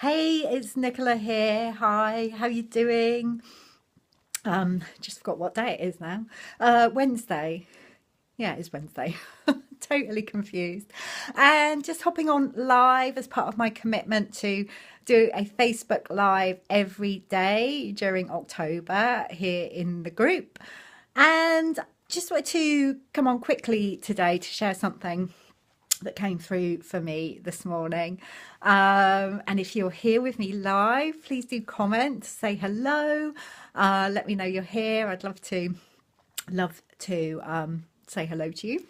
Hey, it's Nicola here. Hi, how you doing? Just forgot what day it is now. Wednesday. Yeah, it's Wednesday. Totally confused. And just hopping on live as part of my commitment to do a Facebook Live every day during October here in the group. And just wanted to come on quickly today to share something that came through for me this morning. And if you're here with me live, please do comment, say hello, let me know you're here. I'd love to say hello to you.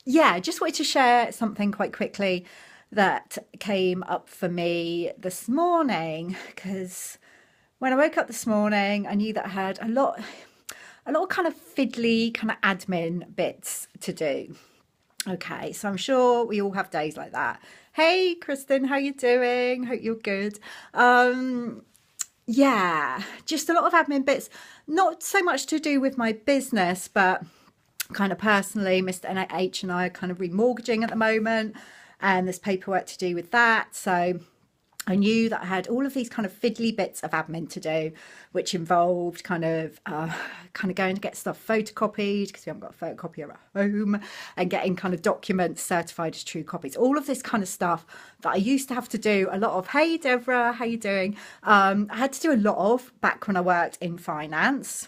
Yeah, just wanted to share something quite quickly that came up for me this morning because when I woke up this morning, I knew that I had a lot of kind of fiddly kind of admin bits to do. Okay, so I'm sure we all have days like that. Hey, Kristen, how you doing? Hope you're good. Yeah, just a lot of admin bits, not so much to do with my business, but kind of personally, Mr. NH and I are kind of remortgaging at the moment, and there's paperwork to do with that. So I knew that I had all of these kind of fiddly bits of admin to do, which involved kind of going to get stuff photocopied because we haven't got a photocopier at home, and getting kind of documents certified as true copies. All of this kind of stuff that I used to have to do a lot of. Hey, Deborah, how you doing? I had to do a lot of back when I worked in finance,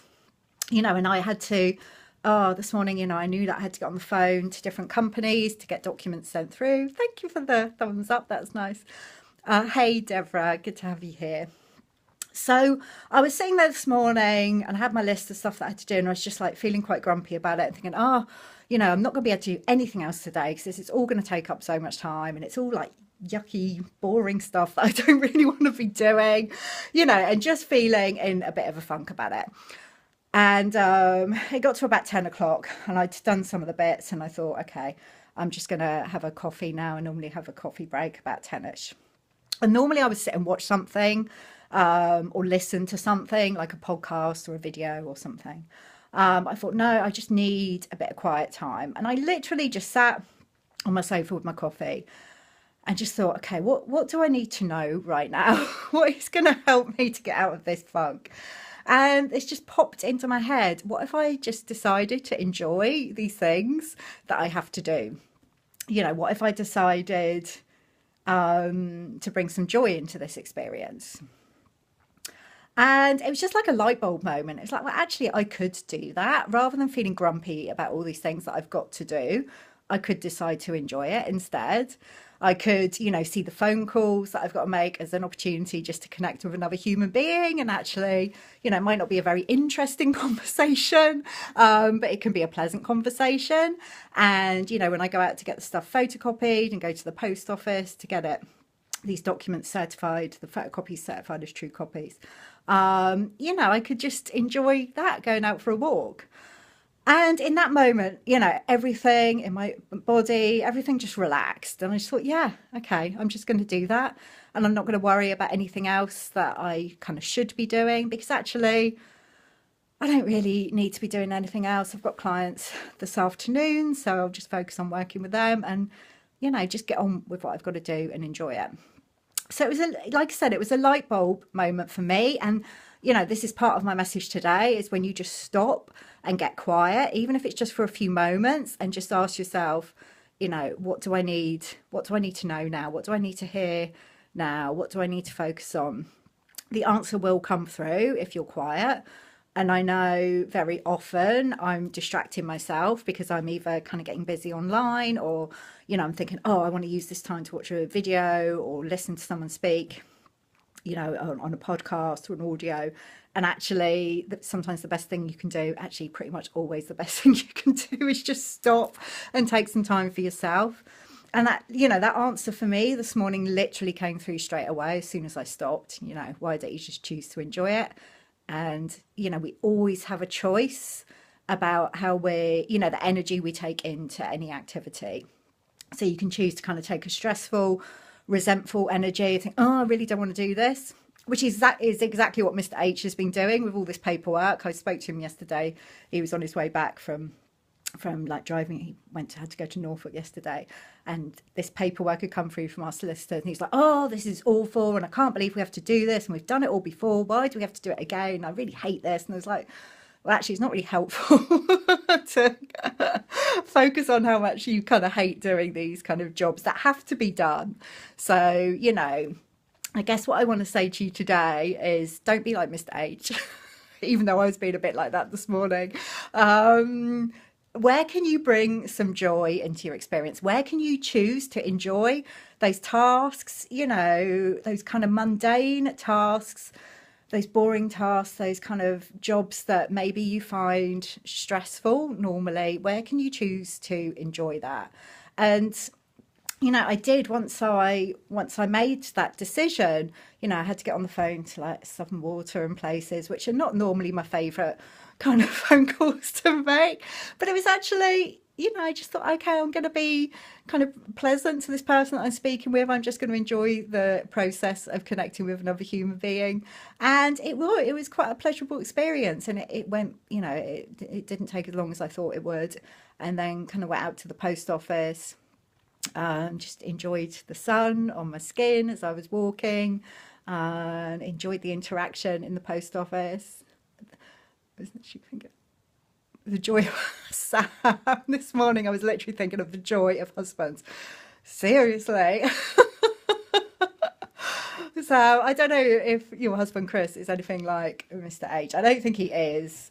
and I had to. Oh, this morning, I knew that I had to get on the phone to different companies to get documents sent through. Thank you for the thumbs up. That's nice. Hey, Deborah, good to have you here. So I was sitting there this morning and I had my list of stuff that I had to do, and I was just like feeling quite grumpy about it and thinking, I'm not going to be able to do anything else today because this is all going to take up so much time and it's all like yucky, boring stuff that I don't really want to be doing, and just feeling in a bit of a funk about it. And it got to about 10 o'clock and I'd done some of the bits and I thought, okay, I'm just going to have a coffee now. I normally have a coffee break about 10ish. And normally I would sit and watch something or listen to something like a podcast or a video or something. I thought, no, I just need a bit of quiet time. And I literally just sat on my sofa with my coffee and just thought, okay, what do I need to know right now? What is going to help me to get out of this funk? And it's just popped into my head. What if I just decided to enjoy these things that I have to do? What if I decided to bring some joy into this experience? And it was just like a light bulb moment. It's like, well, actually, I could do that rather than feeling grumpy about all these things that I've got to do. I could decide to enjoy it instead. I could, see the phone calls that I've got to make as an opportunity just to connect with another human being. And actually, it might not be a very interesting conversation, but it can be a pleasant conversation. And, when I go out to get the stuff photocopied and go to the post office to get these documents certified, the photocopies certified as true copies, I could just enjoy that going out for a walk. And in that moment, everything in my body, everything just relaxed. And I just thought, yeah, okay, I'm just going to do that. And I'm not going to worry about anything else that I kind of should be doing because actually, I don't really need to be doing anything else. I've got clients this afternoon, so I'll just focus on working with them and, just get on with what I've got to do and enjoy it. So it was, like I said, it was a light bulb moment for me. And, this is part of my message today is when you just stop and get quiet, even if it's just for a few moments, and just ask yourself, what do I need? What do I need to know now? What do I need to hear now? What do I need to focus on? The answer will come through if you're quiet. And I know very often I'm distracting myself because I'm either kind of getting busy online or, I'm thinking, oh, I want to use this time to watch a video or listen to someone speak, on a podcast or an audio. And actually, sometimes the best thing you can do, actually pretty much always the best thing you can do is just stop and take some time for yourself. And that answer for me this morning literally came through straight away as soon as I stopped. Why don't you just choose to enjoy it? And, we always have a choice about how the energy we take into any activity. So you can choose to kind of take a stressful, resentful energy, think, oh, I really don't want to do this, which is exactly what Mr. H has been doing with all this paperwork. I spoke to him yesterday. He was on his way back from from like driving. He had to go to Norfolk yesterday, and this paperwork had come through from our solicitor, and he's like, oh, this is awful, and I can't believe we have to do this, and we've done it all before, why do we have to do it again? I really hate this. And I was like, well, actually, it's not really helpful to focus on how much you kind of hate doing these kind of jobs that have to be done. So, you know, I guess what I want to say to you today is don't be like Mr. H, even though I was being a bit like that this morning. Where can you bring some joy into your experience? Where can you choose to enjoy those tasks, you know, those kind of mundane tasks, those boring tasks, those kind of jobs that maybe you find stressful normally? Where can you choose to enjoy that? And you know, I did once I made that decision, you know, I had to get on the phone to like Southern Water and places, which are not normally my favourite kind of phone calls to make. But it was actually, you know, I just thought, okay, I'm going to be kind of pleasant to this person that I'm speaking with. I'm just going to enjoy the process of connecting with another human being. And it was quite a pleasurable experience. And it went, you know, it didn't take as long as I thought it would. And then kind of went out to the post office. Just enjoyed the sun on my skin as I was walking, and enjoyed the interaction in the post office. The joy of Sam. This morning I was literally thinking of the joy of husbands. Seriously. So I don't know if your husband Chris is anything like Mr. H. I don't think he is.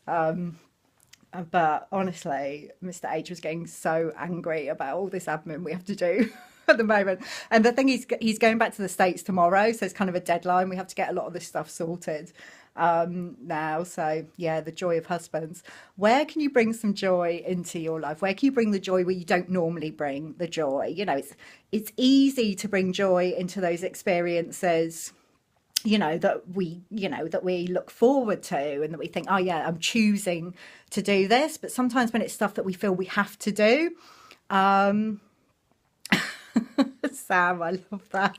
But honestly, Mr. H was getting so angry about all this admin we have to do at the moment. And the thing is, he's going back to the States tomorrow, so it's kind of a deadline. We have to get a lot of this stuff sorted now. So yeah, the joy of husbands. Where can you bring some joy into your life? Where can you bring the joy where you don't normally bring the joy? You know, it's easy to bring joy into those experiences, you know, that we look forward to, and that we think, oh yeah, I'm choosing to do this. But sometimes when it's stuff that we feel we have to do, Sam, I love that.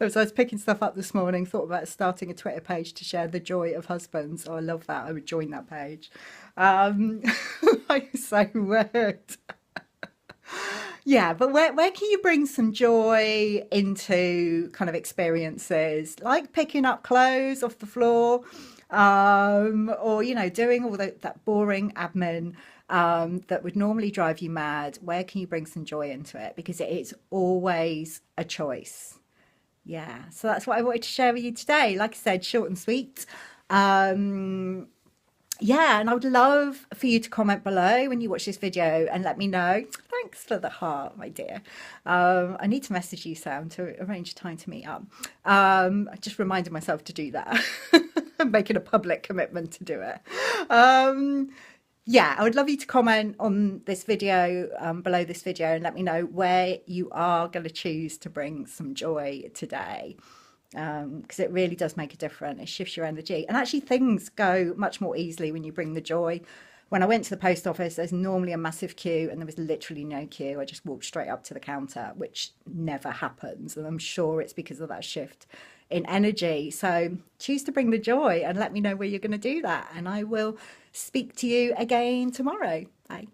As I was picking stuff up this morning, thought about starting a Twitter page to share the joy of husbands. Oh, I love that. I would join that page. I'm so weird. Yeah, but where can you bring some joy into kind of experiences like picking up clothes off the floor, or, you know, doing all that boring admin that would normally drive you mad? Where can you bring some joy into it? Because it is always a choice. Yeah, so that's what I wanted to share with you today. Like I said, short and sweet. Yeah, and I would love for you to comment below when you watch this video and let me know. Thanks for the heart, my dear. I need to message you, Sam, to arrange a time to meet up. I just reminded myself to do that. I'm making a public commitment to do it. Yeah, I would love you to comment on this video, below this video, and let me know where you are going to choose to bring some joy today. Because it really does make a difference. It shifts your energy, and actually things go much more easily when you bring the joy. When I went to the post office, there's normally a massive queue, and there was literally no queue. I just walked straight up to the counter, which never happens, and I'm sure it's because of that shift in energy. So choose to bring the joy and let me know where you're going to do that, and I will speak to you again tomorrow. Bye.